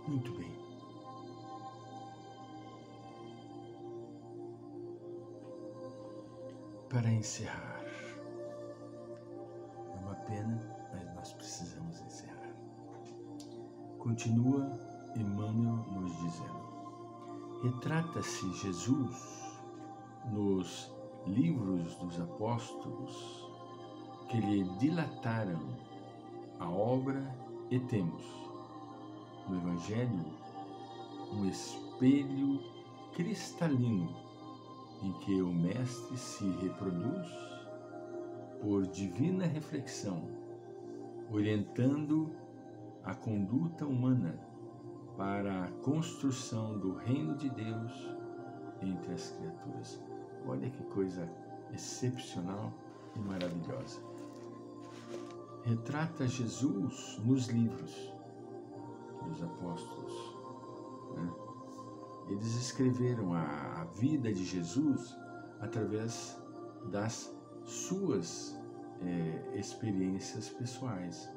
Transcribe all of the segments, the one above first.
Muito bem. Para encerrar, é uma pena, mas nós precisamos encerrar. Continua Emmanuel nos dizendo: retrata-se Jesus nos livros dos apóstolos que lhe dilataram a obra e temos no Evangelho um espelho cristalino em que o Mestre se reproduz por divina reflexão, orientando a conduta humana para a construção do reino de Deus entre as criaturas. Olha que coisa excepcional e maravilhosa. Retrata Jesus nos livros dos apóstolos, né? Eles escreveram a vida de Jesus através das suas experiências pessoais.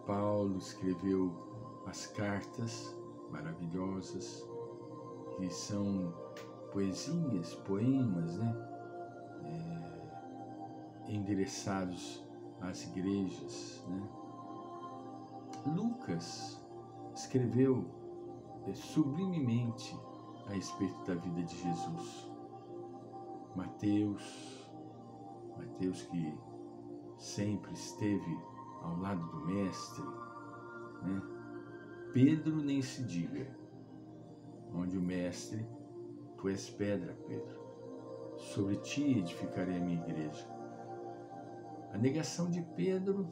Paulo escreveu as cartas maravilhosas, que são poesias, poemas, né? Endereçados às igrejas, né? Lucas escreveu sublimemente a respeito da vida de Jesus. Mateus que sempre esteve ao lado do Mestre, né? Pedro nem se diga, onde o Mestre: tu és pedra, Pedro, sobre ti edificarei a minha igreja. A negação de Pedro,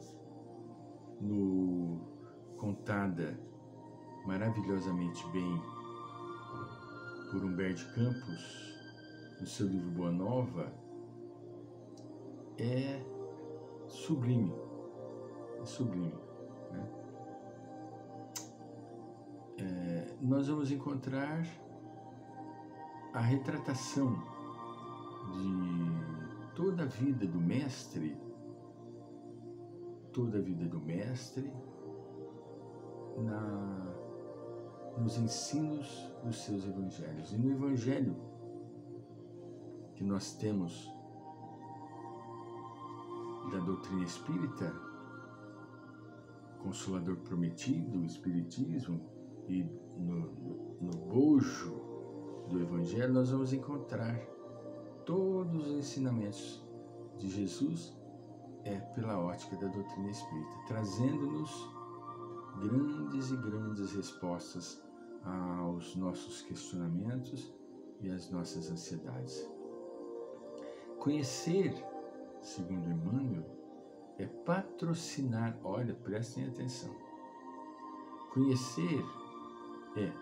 contada maravilhosamente bem por Humberto de Campos, no seu livro Boa Nova, é sublime, né? Nós vamos encontrar a retratação de toda a vida do Mestre, nos ensinos dos seus evangelhos. E no evangelho que nós temos da doutrina espírita, Consolador Prometido, o Espiritismo, e no bojo do evangelho nós vamos encontrar todos os ensinamentos de Jesus pela ótica da doutrina espírita, trazendo-nos grandes e grandes respostas aos nossos questionamentos e às nossas ansiedades. Conhecer, segundo Emmanuel, é patrocinar, olha, prestem atenção, conhecer é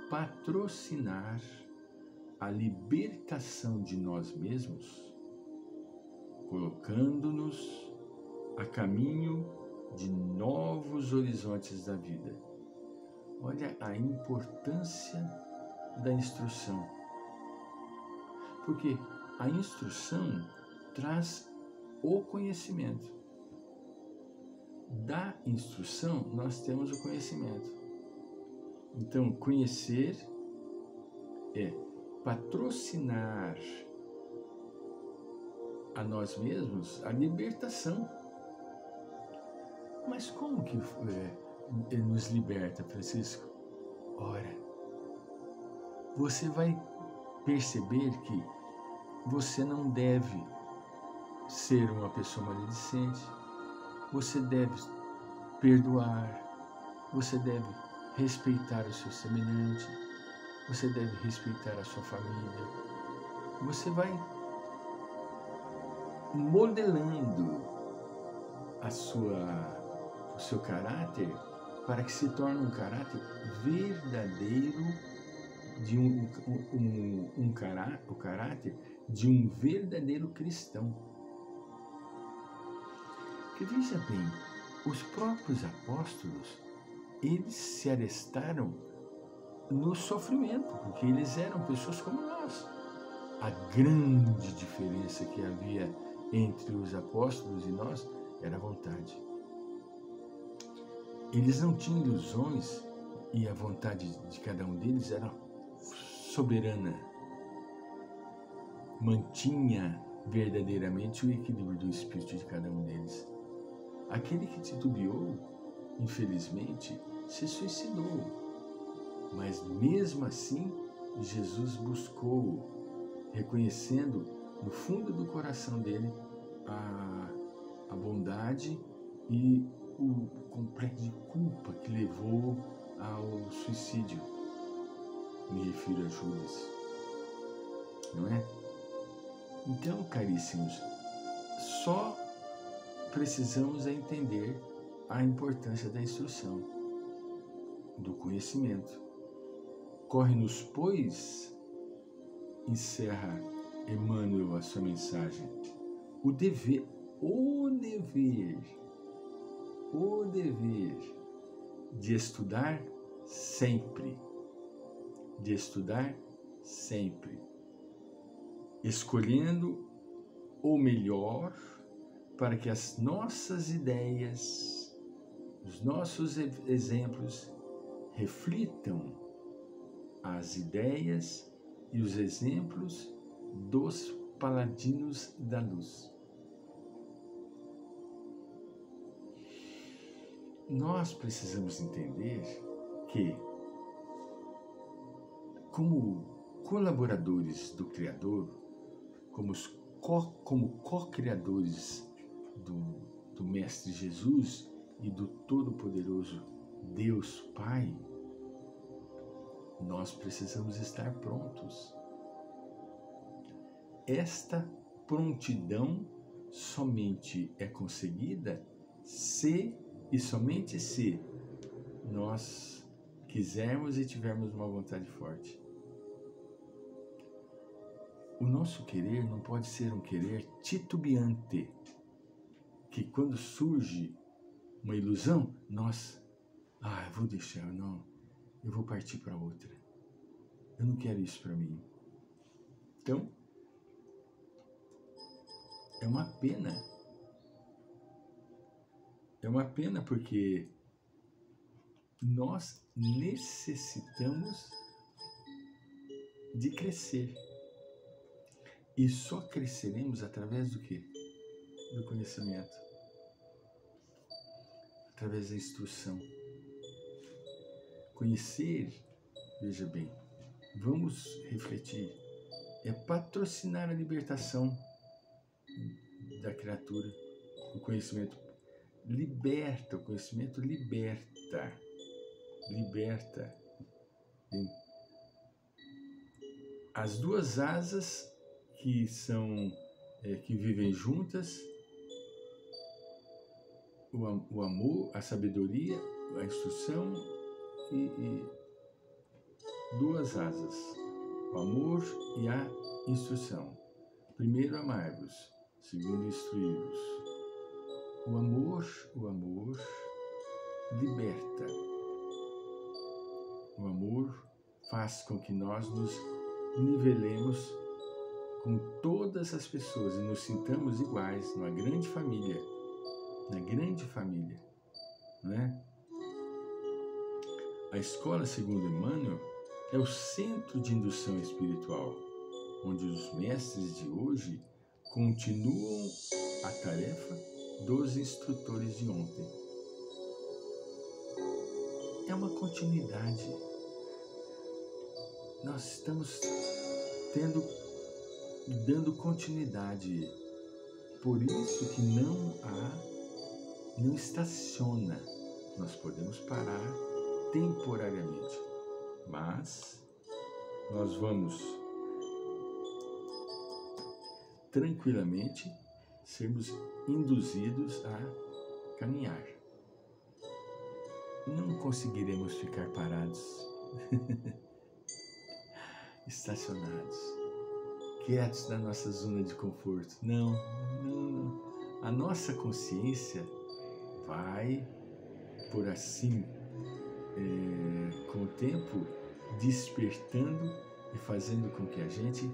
patrocinar a libertação de nós mesmos, colocando-nos a caminho de novos horizontes da vida. Olha a importância da instrução, porque a instrução traz o conhecimento. Da instrução nós temos o conhecimento. Então, conhecer é patrocinar a nós mesmos a libertação. Mas como que ele nos liberta, Francisco? Ora, você vai perceber que você não deve ser uma pessoa maledicente, você deve perdoar, você deve respeitar o seu semelhante, você deve respeitar a sua família. Você vai modelando o seu caráter para que se torne um caráter verdadeiro, o caráter de um verdadeiro cristão. Porque veja bem, os próprios apóstolos, eles se arrestaram no sofrimento, porque eles eram pessoas como nós. A grande diferença que havia entre os apóstolos e nós era a vontade. Eles não tinham ilusões e a vontade de cada um deles era soberana. Mantinha verdadeiramente o equilíbrio do espírito de cada um deles. Aquele que titubeou, infelizmente, se suicidou. Mas mesmo assim, Jesus buscou, reconhecendo no fundo do coração dele a bondade e o complexo de culpa que levou ao suicídio. Me refiro a Judas, não é? Então, caríssimos, só precisamos entender a importância da instrução, do conhecimento. Corre-nos, pois, encerra Emmanuel a sua mensagem, o dever de estudar sempre, escolhendo o melhor para que as nossas ideias, os nossos exemplos reflitam as ideias e os exemplos dos paladinos da luz. Nós precisamos entender que, como colaboradores do Criador, como co-criadores do Mestre Jesus e do Todo-Poderoso Deus Pai, nós precisamos estar prontos. Esta prontidão somente é conseguida se e somente se nós quisermos e tivermos uma vontade forte. O nosso querer não pode ser um querer titubeante, que quando surge uma ilusão, eu vou deixar, não, eu vou partir para outra. Eu não quero isso para mim. Então, é uma pena. É uma pena porque nós necessitamos de crescer. E só cresceremos através do quê? Do conhecimento. Através da instrução. Conhecer, veja bem, vamos refletir, é patrocinar a libertação da criatura. O conhecimento liberta, o conhecimento liberta. As duas asas que vivem juntas, o amor, a sabedoria, a instrução e duas asas, o amor e a instrução. Primeiro, amai-vos, segundo, instruí-vos. O amor liberta. O amor faz com que nós nos nivelemos com todas as pessoas e nos sintamos iguais numa grande família, não é? A escola, segundo Emmanuel, é o centro de indução espiritual, onde os mestres de hoje continuam a tarefa dos instrutores de ontem. É uma continuidade. Nós estamos dando continuidade. Por isso que não estaciona. Nós podemos parar temporariamente, mas nós vamos tranquilamente sermos induzidos a caminhar. Não conseguiremos ficar parados, estacionados, quietos na nossa zona de conforto. Não. A nossa consciência vai, por assim, com o tempo, despertando e fazendo com que a gente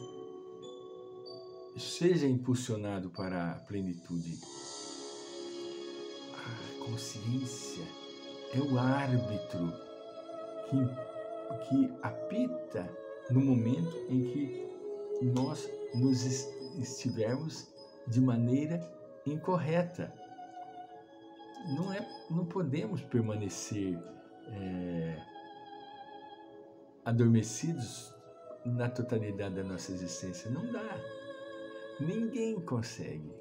seja impulsionado para a plenitude. A consciência é o árbitro que apita no momento em que nós estivermos de maneira incorreta. Não podemos permanecer adormecidos na totalidade da nossa existência. Não dá. Ninguém consegue.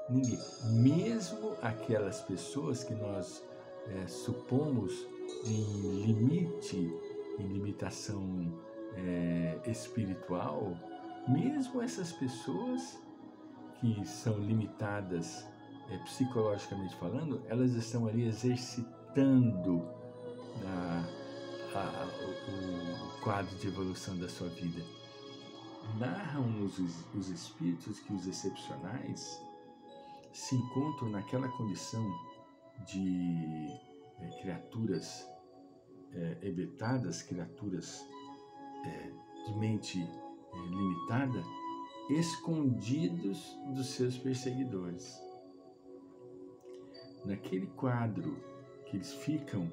Ninguém. Mesmo aquelas pessoas que nós supomos em limitação espiritual, mesmo essas pessoas que são limitadas psicologicamente falando, elas estão ali exercitando o quadro de evolução da sua vida. Narram-nos os espíritos que os excepcionais se encontram naquela condição de criaturas hebetadas, criaturas de mente limitada, escondidos dos seus perseguidores. Naquele quadro que eles ficam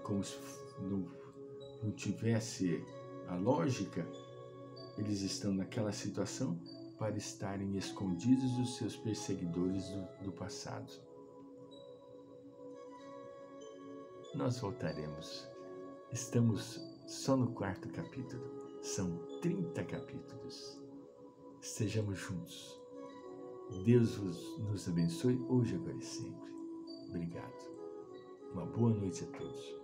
como se não tivesse a lógica, eles estão naquela situação para estarem escondidos dos seus perseguidores do passado. Nós voltaremos. Estamos só no 4º capítulo. São 30 capítulos. Estejamos juntos. Deus nos abençoe hoje, agora e sempre. Obrigado. Uma boa noite a todos.